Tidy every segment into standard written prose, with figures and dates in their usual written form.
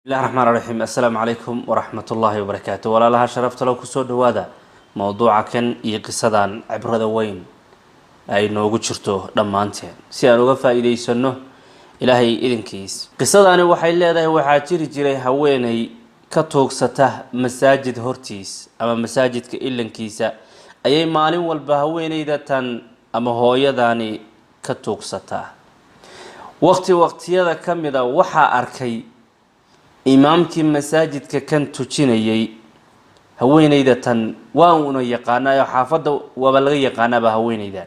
الله الرحمن الرحيم السلام عليكم ورحمة الله وبركاته ولا لها شرفت لو كسود هذا موضوع كان يقصدان عبرة وين أي نوجد شرطه دمانتين سيانوجا فائدة يسنه إلهي إذن كيس قصدان وحيل هذا وحاجر جري هويني كتوك سته مساجد هورتيس أما مساجد كإلن كيسا أي مالين والبهويني إذا تن أما هو يداني كتوك سته وقت هذا كم إذا وحى أركي imaamkii masaajidka kan tujinayay haweeneyda tan waa uu yaqaanayo xaafada waba laga yaqaanaba haweeneyda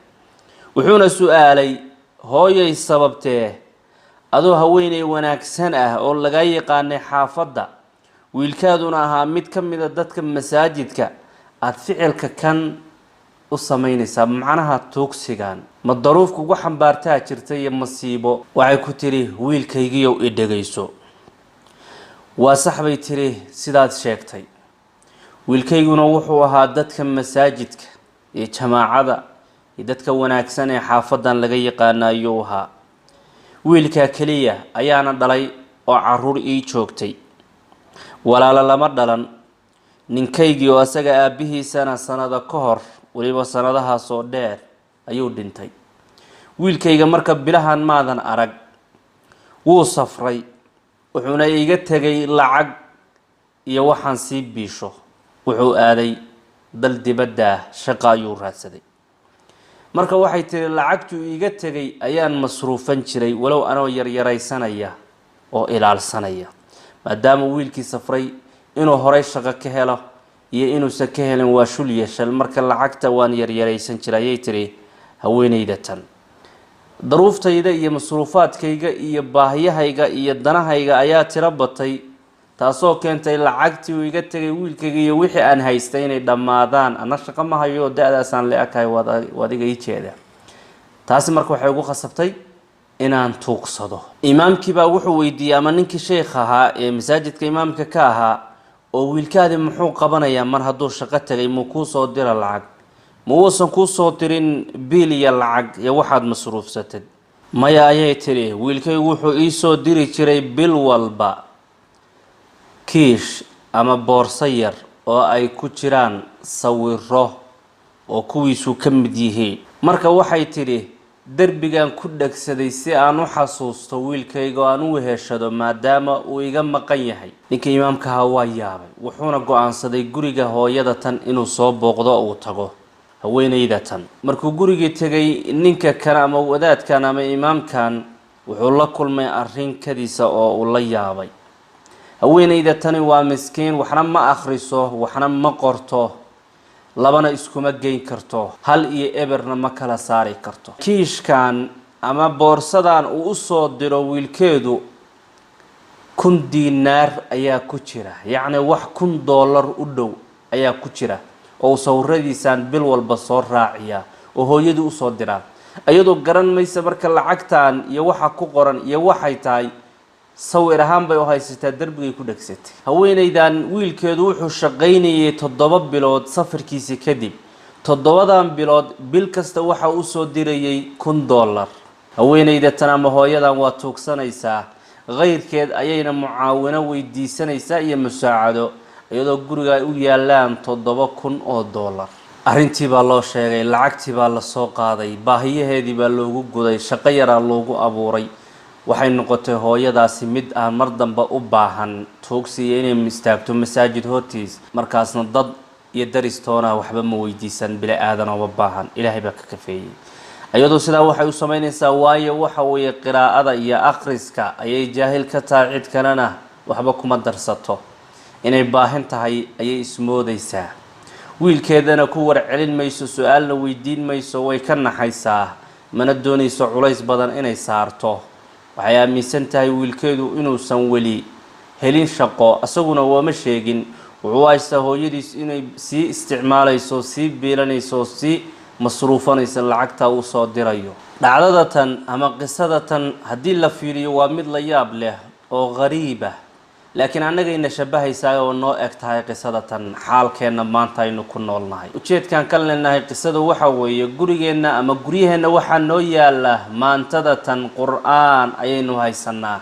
wuxuuna su'aalay hooyay sababtee adoo haweeney wanaagsan ah oo laga yaqaanay xaafada wiilkaaduna ahaa mid kamida dadka masaajidka aad ficilka kan u sameynaysaa macnaha tuugsigan ma daruufku ugu xambaartaa jirtay iyo masiibo waxay ku tiri wiilkaygiiyow i dhageyso وصاحبي تري سيدات شيكتي ويلكيغونا وحو ahaa dadka masaajidka ee jamaacada dadka wanaagsan ee xaafadan laga yaqaanayo ahaa wiilka kaliya ayaana dhalay oo caruur ii joogtay walaalo lama dhalan ninkaygii oo asaga aabihiisana sanada ka hor waliba sanadahaas oo dheer ayuu dhintay wiilkayga marka bilahan maadan arag wuu safray wuxuuna iga tagay lacag iyo waxaan sii biisho wuxuu aaday dal dibadda shaqo ayuu raadsaday marka waxay tiri lacagtu iga tagay ayaan masruufan jiray walow anoo yaryaraysanaya oo ilaalsanaya maadaama wiilkii safray inuu horay shaqo ka helo iyo inuusan ka helin waa shul yeeshal marka lacagta waan yaryaraysan jiray ayay tiri haweeneyda tan daruuftayda iyo masruufaadkayga iyo baahiyahayga iyo danahayga ayaa tira batay taasoo keentay lacagtii uu iga tagay wiilkayga iyo wixii aan haystay inay dhamaadaan ana shaqo ma hayo da'daasaan leekahay wadiga ii jeeda taasi marka waxay ugu khasabtay inaan tuugsado imaamkii baa wuxuu weydiiyay ama ninkii sheekh ahaa ee masaajidka imaamka ka ahaa oo wiilkaadi muxuu qabanayaa mar hadduu shaqo tagay muu kuu soo dira lacag موسن كوسو ترين بيليا لعق يا واحد مصروف ستد ما يا تري ويلكي وحو إيسو ديري تري بالوالبا كيش أما بورسير أو أي كوتشران صوره أو كويسو كم ديهي مركا وحي تري دربيغان كودك سديسي أنو حاسوس ويلكي قانو هشدو ما داما ويغم مقيحي نيكي إمامك هوايابي وحونا قوان سدي قريقا هو يدتن إنو صوب بغضاء وطاقو haweeneyda tan markuu gurigii tagay ninka kana ama wadaadkan ama imaamkan wuxuu la kulmay arrin kadiisa oo uu la yaabay haweeneyda tani waa miskiin waxna ma akhriso waxna ma qorto labana iskuma geyn karto hal iyo eberna ma kala saari karto kiishkan ama boorsadan uu soo diro wiilkeedu 1,000 diinaar ayaa ku jira yacni wax $1,000 u dhow ayaa ku jira oo sawiradiisan bil walba soo raaciya oo hooyadu u soo diraa ayadoo garan maysa marka lacagtan iyo waxa ku qoran iyo waxay tahay sawir ahaan bay u haysataa darbigay ku dhagsatay haweeneydan wiilkeedu wuxuu shaqaynayay 7 bilood safarkiisa kadib 7 bilood bil kasta waxa uu soo dirayay $1,000 haweeneyda tan ama hooyadan waa tuugsanaysaa qeyrkeed ayayna mucaawino weydiisanaysaa iyo musaacado iyadoo guriga u yaalaan $7,000 arrintii baa loo sheegay lacagtii baa la soo qaaday baahiyaheedii baa loogu guday shaqo yara loogu abuuray waxay noqotay hooyadaasi mid aan mar dambe u baahan tuugsiga inay istaagto masaajid hortiis markaasna dad iyo daristoona waxba ma weydiisan bila aadan oo baahan ilaahay baa ka kafeeyay ayadoo sidaa waxay u sameynaysaa waayo waxa weeye qiraa'ada iyo akhriska ayay jaahil ka tahay cid kalena waxba kuma darsato inay baahan tahay ayay ismoodaysaa wiilkeedana ku warcelin mayso su'aalna weydiin mayso way ka naxaysaa mana doonayso culays badan inay saarto waxay aaminsan tahay wiilkeedu inuusan weli helin shaqo asaguna wama sheegin wuxuu haysta hooyadiis inay si isticmaalayso si biilanayso si masruufanayso lacagta uu soo dirayo dhacdadatan ama qisadatan haddii la fiiriyo waa mid la yaab leh oo qariiba laakiin anagayna shabahaysaa oo noo eg tahay qisadatan xaalkeena maanta aynu ku noolnahay ujeedkan ka leenahay qisada waxa weeye gurigeena ama guryaheena waxa noo yaala maantada tan qur'aan ayaynu haysanaa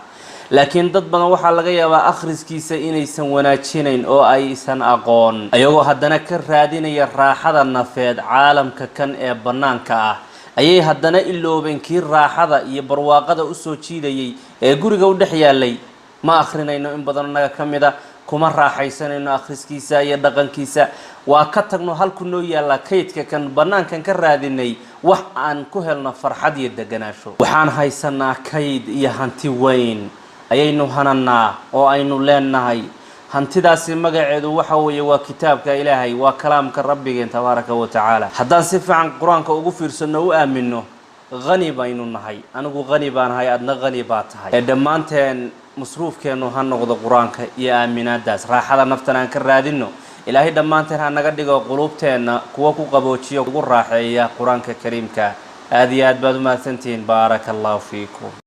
laakiin dad badan waxaa laga yaabaa akhriskiisa inaysan wanaajinayn oo aysan aqoon ayagoo haddana ka raadinaya raaxada nafeed caalamka kan ee bannaanka ah ayay haddana iloobeen kii raaxada iyo barwaaqada u soo jiidayay ee guriga u dhex yaalay ma akhrinayno in badan naga ka mid a kuma raaxaysanayno akhriskiisa iyo dhaqankiisa waa ka tagno halku noo yaalla kaydka kan bannaankan ka raadinay wax aan ku helno farxad iyo deganaansho waxaan haysanaa kayd iyo hanti weyn ayaynu hananaa oo aynu leenahay hantidaasi magaceedu waxa weeye waa kitaabka ilaahay waa kalaamka rabbigeen tabaaraka wa tacaala haddaan si fiican qur-aanka ugu fiirsano u aamino qani baynu nahay anigu qani baan ahay adna qani baa tahay ee dhammaanteen masruufkeenu ha noqdo qur-aanka iyo aaminaadaas raaxada naftan aan ka raadino ilaahay dhammaanteen ha naga dhigo quluubteenna kuwa ku qaboojiyo ugu raaxeeya qur-aanka kariimka aad iyo aad baad u mahadsantihiin baaraka allahu fiikum